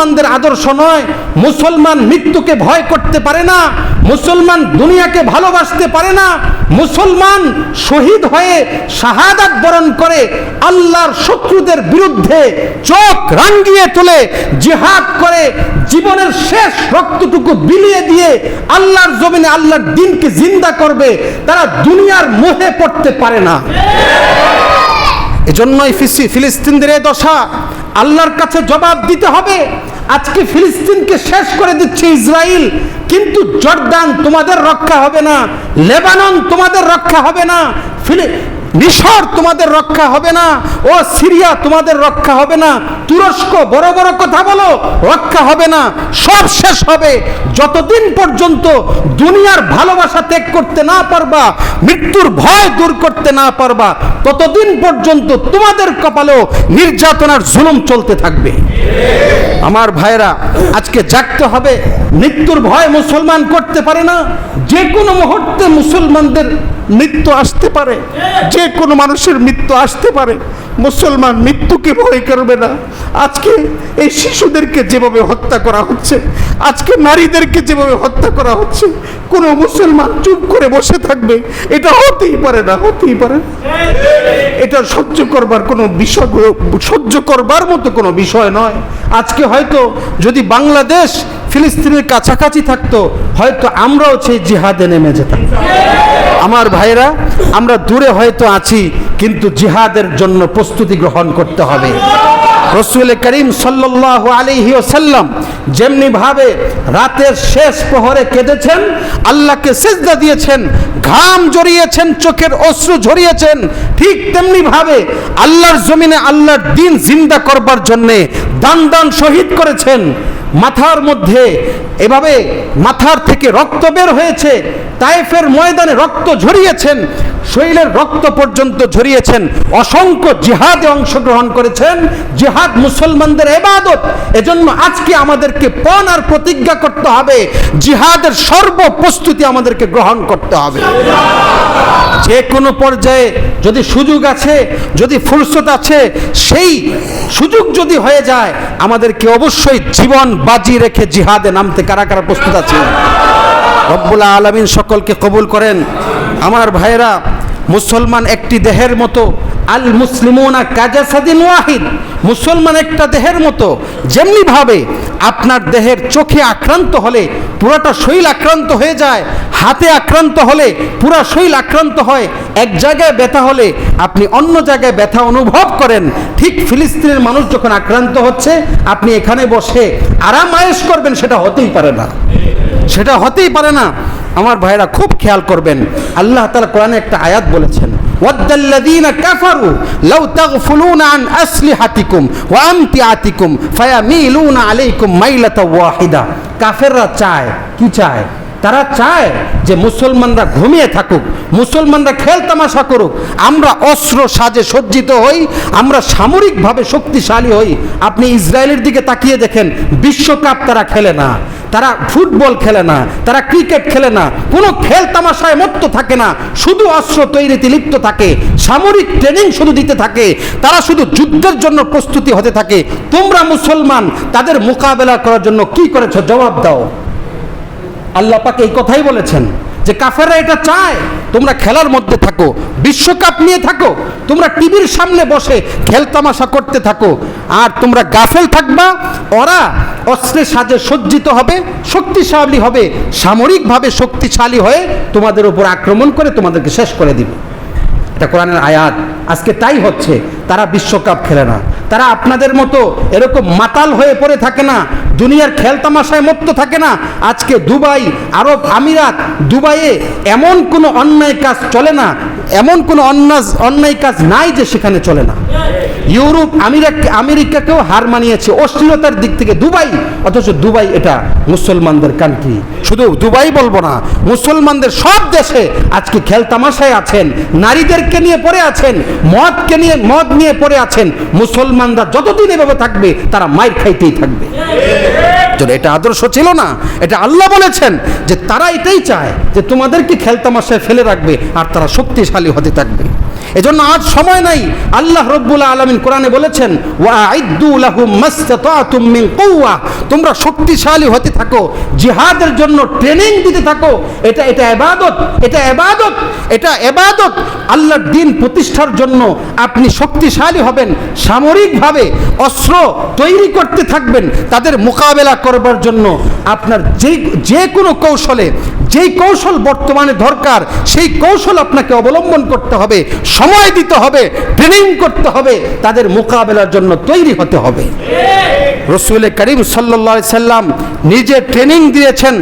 মুসলমানদের আদর্শ নয়। মুসলমান মৃত্যুকে ভয় করতে পারে না, মুসলমান দুনিয়াকে ভালোবাসতে পারে না। মুসলমান শহীদ হয়ে শাহাদাত বরণ করে আল্লাহর শত্রুদের বিরুদ্ধে চোখ রাঙ্গিয়ে তুলে জিহাদ করে জীবনের শেষ রক্তটুকু বিলিয়ে দিয়ে আল্লাহর জমিনে আল্লাহর দ্বীনকে জিন্দা করবে। তারা দুনিয়ার মোহে পড়তে পারে না। এজন্যই ফিলিস্তিনদের এই দশা। আল্লাহর কাছে জবাব দিতে হবে। আজকে ফিলিস্তিনকে শেষ করে দিচ্ছে ইসরায়েল, কিন্তু জর্দান তোমাদের রক্ষা হবে না, লেবানন তোমাদের রক্ষা হবে না, মিশর তোমাদের রক্ষা হবে না, ও সিরিয়া তোমাদের রক্ষা হবে না, তুরস্ক বড় বড় কথা বলো রক্ষা হবে না। সব শেষ হবে যতদিন পর্যন্ত দুনিয়ার ভালোবাসা ত্যাগ করতে না পারবা, মৃত্যুর ভয় দূর করতে না পারবা, ততদিন পর্যন্ত তোমাদের কপালেও নির্যাতনার জুলুম চলতে থাকবে। আমার ভাইরা, আজকে জাগতে হবে। মৃত্যুর ভয় মুসলমান করতে পারে না। যে কোনো মুহূর্তে মুসলমানদের মৃত্যু আসতে পারে, যে কোনো মানুষের মৃত্যু আসতে পারে। মুসলমান মৃত্যুকে ভয় করবে না। আজকে এই শিশুদেরকে যেভাবে হত্যা করা হচ্ছে, আজকে নারীদেরকে যেভাবে হত্যা করা হচ্ছে, কোনো মুসলমান চুপ করে বসে থাকবে? এটা হতেই পারে না, হতেই পারে না। এটা সহ্য করবার কোনো বিষয়, সহ্য করবার মতো কোনো বিষয় নয়। আজকে হয়তো যদি বাংলাদেশ ফিলিস্তিনের কাছাকাছি থাকতো, হয়তো আমরাও সেই জিহাদে নেমে যেতাম। আমার ভাইরা, আমরা দূরে হয়তো আছি, কিন্তু জিহাদের জন্য প্রস্তুতি গ্রহণ করতে হবে। রাসূল করিম সাল্লাল্লাহু আলাইহি ওয়াসাল্লাম যেমনি ভাবে রাতের শেষ প্রহরে কেঁদেছেন, আল্লাহকে সিজদা দিয়েছেন, ঘাম ঝরিয়েছেন, চোখের অশ্রু ঝরিয়েছেন, ঠিক তেমনি ভাবে আল্লাহর জমিনে আল্লাহর দ্বীন জিন্দা করবার জন্যে দান দান শহীদ করেছেন। মাথার মধ্যে এভাবে মাথার থেকে রক্ত বের হয়েছে, তায়েফের ময়দানে রক্ত ঝরিয়েছেন, শরীরের রক্ত পর্যন্ত ঝরিয়েছেন, অসংখ্য জিহাদে অংশগ্রহণ করেছেন। জিহাদ মুসলমানদের ইবাদত। এজন্য আজকে আমাদেরকে পণ আর প্রতিজ্ঞা করতে হবে, জিহাদের সর্বপ্রস্তুতি আমাদেরকে গ্রহণ করতে হবে। যে কোনো পর্যায়ে যদি সুযোগ আছে, যদি ফুরসত আছে, সেই সুযোগ যদি হয়ে যায়, আমাদেরকে অবশ্যই জীবন বাজি রেখে জিহাদে নামতে কারা কারা প্রস্তুত আছে? রব্বুল আলামিন সকলকে কবুল করেন। আমার ভাইরা, মুসলমান একটি দেহের মতো। আল মুসলিমুনা কাজাসাদিন ওয়াহিদ। মুসলমান একটা দেহের মতো। যেমনি ভাবে আপনার দেহের চোখে আক্রান্ত হলে পুরোটা শরীর আক্রান্ত হয়ে যায়, হাতে আক্রান্ত হলে পুরো শরীর আক্রান্ত হয়, এক জায়গায় ব্যথা হলে আপনি অন্য জায়গায় ব্যথা অনুভব করেন, ঠিক ফিলিস্তিনের মানুষ যখন আক্রান্ত হচ্ছে, আপনি এখানে বসে আরাম আয়েশ করবেন, সেটা হতেই পারে না, সেটা হতেই পারে না। আমার ভাইরা খুব খেয়াল করবেন, আল্লাহ তাআলা কোরআনে একটা আয়াত বলেছেন, ওয়াদাল্লাযীনা কাফারু লাউ তাগফুলুনা আন আসলিহাতিকুম ওয়া আমতিআতিকুম ফায়ামিলুনা আলাইকুম মাইলাতাও ওয়াহিদা। কাফেররা চায়, কি চায়? তারা চায় যে মুসলমানরা ঘুমিয়ে থাকুক, মুসলমানরা খেল তামাশা করুক, আমরা অস্ত্র সাজে সজ্জিত হই, আমরা সামরিকভাবে শক্তিশালী হই। আপনি ইসরায়েলের দিকে তাকিয়ে দেখেন, বিশ্বকাপ তারা খেলে না, তারা ফুটবল খেলে না, তারা ক্রিকেট খেলে না, কোনো খেল তামাশায় মত্ত থাকে না, শুধু অস্ত্র তৈরিতে লিপ্ত থাকে, সামরিক ট্রেনিং শুধু দিতে থাকে, তারা শুধু যুদ্ধের জন্য প্রস্তুতি হতে থাকে। তোমরা মুসলমান তাদের মোকাবেলা করার জন্য কি করেছো? জবাব দাও। আল্লাহ পাক এই কথাই বলেছেন যে কাফেররা এটা চায় তোমরা খেলার মধ্যে থাকো, বিশ্বকাপ নিয়ে থাকো, তোমরা টিভির সামনে বসে খেল তামাশা করতে থাকো, আর তোমরা গাফেল থাকবা। ওরা অস্ত্রে সাজে সজ্জিত হবে, শক্তিশালী হবে, সামরিকভাবে শক্তিশালী হয়ে তোমাদের উপর আক্রমণ করে তোমাদেরকে শেষ করে দিবে। এটা কোরআনের আয়াত। আজকে তাই হচ্ছে, তারা বিশ্বকাপ খেলে না, তারা আপনাদের মতো এরকম মাতাল হয়ে পড়ে থাকে না, দুনিয়ার খেল তামাশায় মত্ত থাকে না। আজকে দুবাই, আরব আমিরাত, দুবাইয়ে এমন কোনো অন্যায় কাজ চলে না, এমন কোনো অন্যায় কাজ নাই যে সেখানে চলে না। ইউরোপ, আমেরিকাকেও হার মানিয়েছে অশ্লীলতার দিক থেকে দুবাই, অথচ দুবাই এটা মুসলমানদের কান্ট্রি। শুধু দুবাই বলবো না, মুসলমানদের সব দেশে আজকে খেল তামাশায় আছেন, নারীদেরকে নিয়ে পড়ে আছেন, মদ নিয়ে পড়ে আছেন। মুসলমানরা যতদিন এভাবে থাকবে তারা মাইর খাইতেই থাকবে। এটা আদর্শ ছিল না? এটা আল্লাহ বলেছেন যে তারা এটাই চায় যে তোমাদেরকে খেলতামাশায় ফেলে রাখবে আর তারা শক্তিশালী হতে থাকবে। এজন্য আজ সময় নাই। আল্লাহ রাব্বুল আলামিন কোরআনে বলেছেন ওয়াআইদ্দু লাহুম মাসতাতুম মিন কুওয়া, তোমরা শক্তিশালী হতে থাকো, জিহাদের জন্য ট্রেনিং দিতে থাকো। এটা ইবাদত, এটা ইবাদত, এটা ইবাদত। আল্লাহর দ্বীন প্রতিষ্ঠার জন্য আপনি শক্তিশালী হবেন, সামরিকভাবে অস্ত্র তৈরি করতে থাকবেন, তাদের মোকাবেলা করবার জন্য আপনার যে কোনো কৌশলে, যেই কৌশল বর্তমানে দরকার সেই কৌশল আপনাকে অবলম্বন করতে হবে, সময় দিতে হবে, ট্রেনিং করতে হবে, তাদের মোকাবেলার জন্য তৈরি হতে হবে। রাসূল করিম সাল্লাল্লাহু আলাইহি সাল্লাম নিজে ট্রেনিং দিয়েছেন।